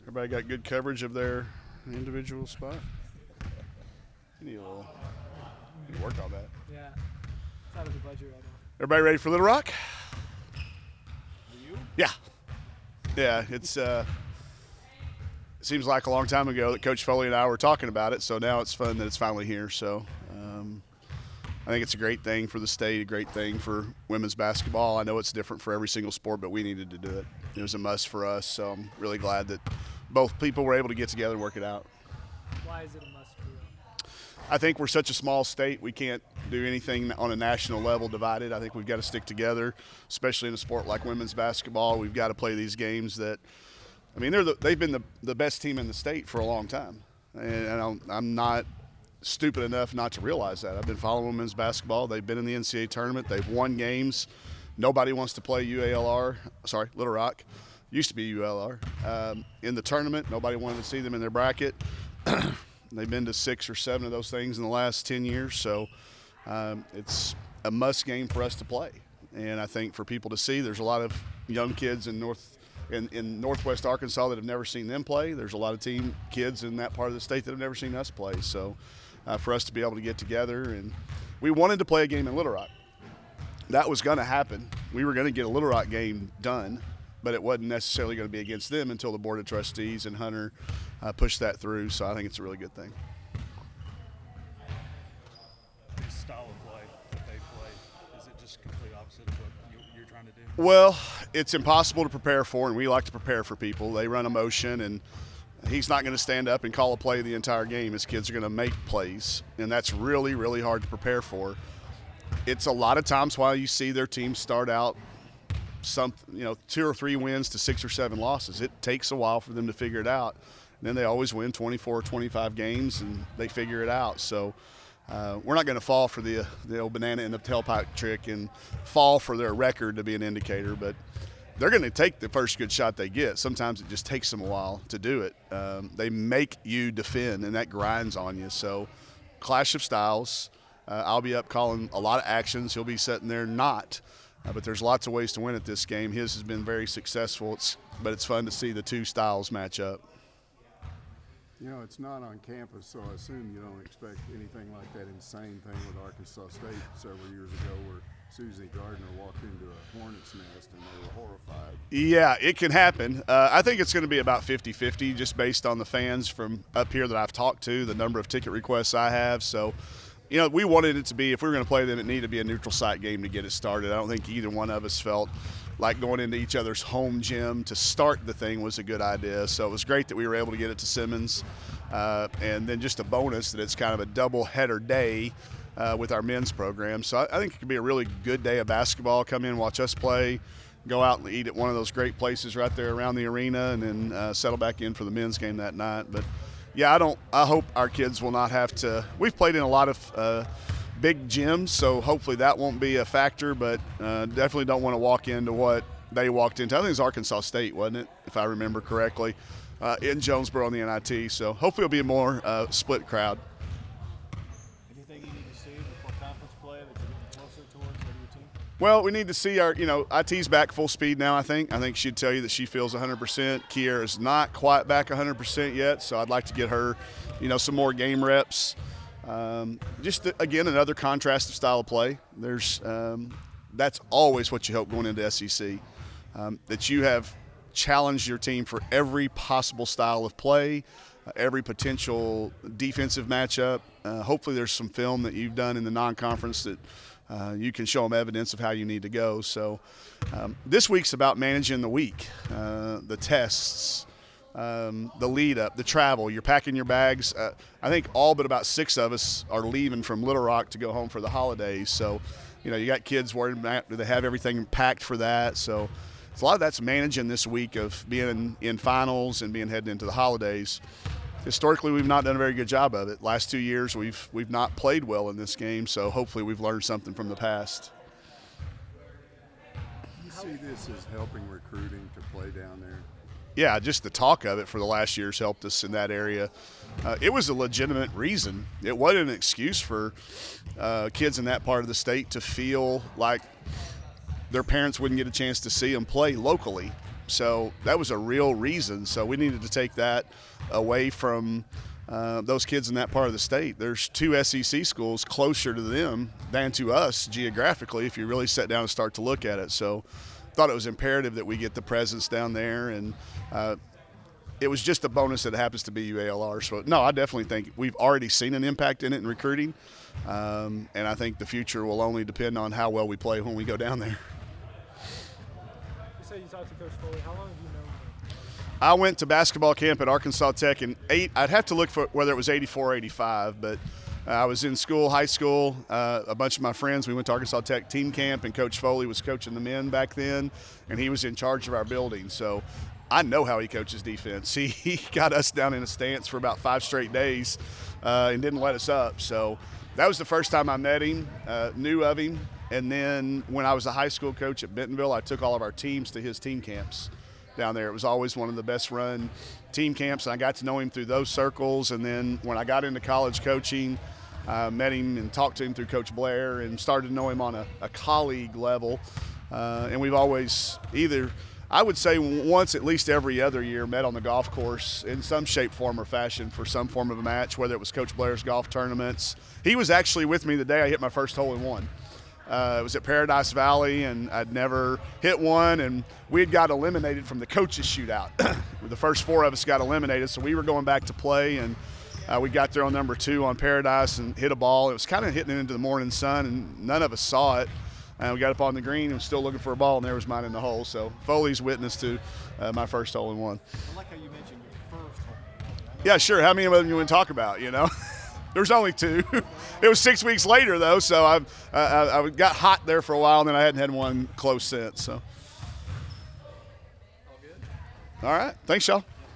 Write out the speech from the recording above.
Everybody got good coverage of their individual spot. You need a little. You work on that. Yeah. It's out of the budget right now. Everybody ready for Little Rock? Are you? Yeah. Yeah. It seems like a long time ago that Coach Foley and I were talking about it. So now it's fun that it's finally here. So I think it's a great thing for the state, a great thing for women's basketball. I know it's different for every single sport, but we needed to do it. It was a must for us. So I'm really glad that both people were able to get together and work it out. Why is it a must for you? I think we're such a small state, we can't do anything on a national level divided. I think we've got to stick together, especially in a sport like women's basketball. We've got to play these games that, I mean, they've been the best team in the state for a long time. And I'm not stupid enough not to realize that. I've been following women's basketball. They've been in the NCAA tournament. They've won games. Nobody wants to play Little Rock. Used to be ULR. In the tournament, nobody wanted to see them in their bracket. They've been to 6 or 7 of those things in the last 10 years. So it's a must game for us to play. And I think for people to see, there's a lot of young kids in Northwest Arkansas that have never seen them play. There's a lot of kids in that part of the state that have never seen us play. So for us to be able to get together, and we wanted to play a game in Little Rock. That was going to happen. We were going to get a Little Rock game done, but it wasn't necessarily going to be against them until the Board of Trustees and Hunter pushed that through. So I think it's a really good thing. The style of play that they play, is it just complete opposite of what you're trying to do? Well, it's impossible to prepare for, and we like to prepare for people. They run a motion, and he's not going to stand up and call a play the entire game. His kids are going to make plays, and that's really, really hard to prepare for. It's a lot of times why you see their teams start out 2 or 3 wins to 6 or 7 losses. It takes a while for them to figure it out. And then they always win 24 or 25 games, and they figure it out. So we're not going to fall for the old banana in the tailpipe trick and fall for their record to be an indicator, but they're going to take the first good shot they get. Sometimes it just takes them a while to do it. They make you defend, and that grinds on you. So clash of styles. I'll be up calling a lot of actions. He'll be sitting there not. But there's lots of ways to win at this game. His has been very successful, but it's fun to see the two styles match up. You know, it's not on campus, so I assume you don't expect anything like that insane thing with Arkansas State several years ago where Susie Gardner walked into a hornet's nest and they were horrified. Yeah, it can happen. I think it's going to be about 50-50 just based on the fans from up here that I've talked to, the number of ticket requests I have. So, you know, we wanted it to be, if we were going to play them, it needed to be a neutral site game to get it started. I don't think either one of us felt like going into each other's home gym to start the thing was a good idea. So it was great that we were able to get it to Simmons. And then just a bonus that it's kind of a double-header day with our men's program. So I think it could be a really good day of basketball. Come in, watch us play, go out and eat at one of those great places right there around the arena, and then settle back in for the men's game that night. But yeah, I hope our kids will not have to. We've played in a lot of big gyms, so hopefully that won't be a factor, but definitely don't want to walk into what they walked into. I think it was Arkansas State, wasn't it, if I remember correctly, in Jonesboro on the NIT. So hopefully it'll be a more split crowd. Anything you need to see before conference play that you're getting closer towards your team? Well, we need to see IT's back full speed now, I think. I think she'd tell you that she feels 100%. Kiera's not quite back 100% yet, so I'd like to get her, some more game reps. Again, another contrastive style of play. That's always what you hope going into SEC, that you have challenged your team for every possible style of play, every potential defensive matchup. Hopefully there's some film that you've done in the non-conference that you can show them evidence of how you need to go. So this week's about managing the week, the tests, the lead up, the travel. You're packing your bags. I think all but about 6 of us are leaving from Little Rock to go home for the holidays. So, you got kids worried about, do they have everything packed for that? So a lot of that's managing this week of being in finals and being heading into the holidays. Historically, we've not done a very good job of it. Last 2 years, we've not played well in this game. So hopefully we've learned something from the past. You see this as helping recruiting to play down there? Yeah, just the talk of it for the last year's helped us in that area. It was a legitimate reason. It wasn't an excuse for kids in that part of the state to feel like their parents wouldn't get a chance to see them play locally. So that was a real reason. So we needed to take that away from those kids in that part of the state. There's 2 SEC schools closer to them than to us geographically if you really sit down and start to look at it. So thought it was imperative that we get the presence down there, and it was just a bonus that it happens to be UALR. So, no, I definitely think we've already seen an impact in it in recruiting, and I think the future will only depend on how well we play when we go down there. You said you talked to Coach Foley. How long have you known him? I went to basketball camp at Arkansas Tech in I'd have to look for whether it was 84 or 85, but I was in school, high school. A bunch of my friends, we went to Arkansas Tech team camp, and Coach Foley was coaching the men back then, and he was in charge of our building. So I know how he coaches defense. He got us down in a stance for about 5 straight days and didn't let us up. So that was the first time I met him, knew of him. And then when I was a high school coach at Bentonville, I took all of our teams to his team camps down there. It was always one of the best run team camps, and I got to know him through those circles. And then when I got into college coaching, met him and talked to him through Coach Blair and started to know him on a colleague level. And we've always either, I would say once at least every other year, met on the golf course in some shape, form, or fashion for some form of a match, whether it was Coach Blair's golf tournaments. He was actually with me the day I hit my first hole-in-one. It was at Paradise Valley, and I'd never hit one, and we had got eliminated from the coaches shootout. The first 4 of us got eliminated, so we were going back to play, and we got there on number 2 on Paradise and hit a ball. It was kind of hitting it into the morning sun, and none of us saw it. And we got up on the green and was still looking for a ball, and there was mine in the hole. So Foley's witness to my first hole-in-one. I like how you mentioned your first hole. Yeah, sure. How many of them you want to talk about, you know? There's only 2. It was 6 weeks later, though, so I got hot there for a while, and then I hadn't had one close since. So. All good? All right. Thanks, y'all.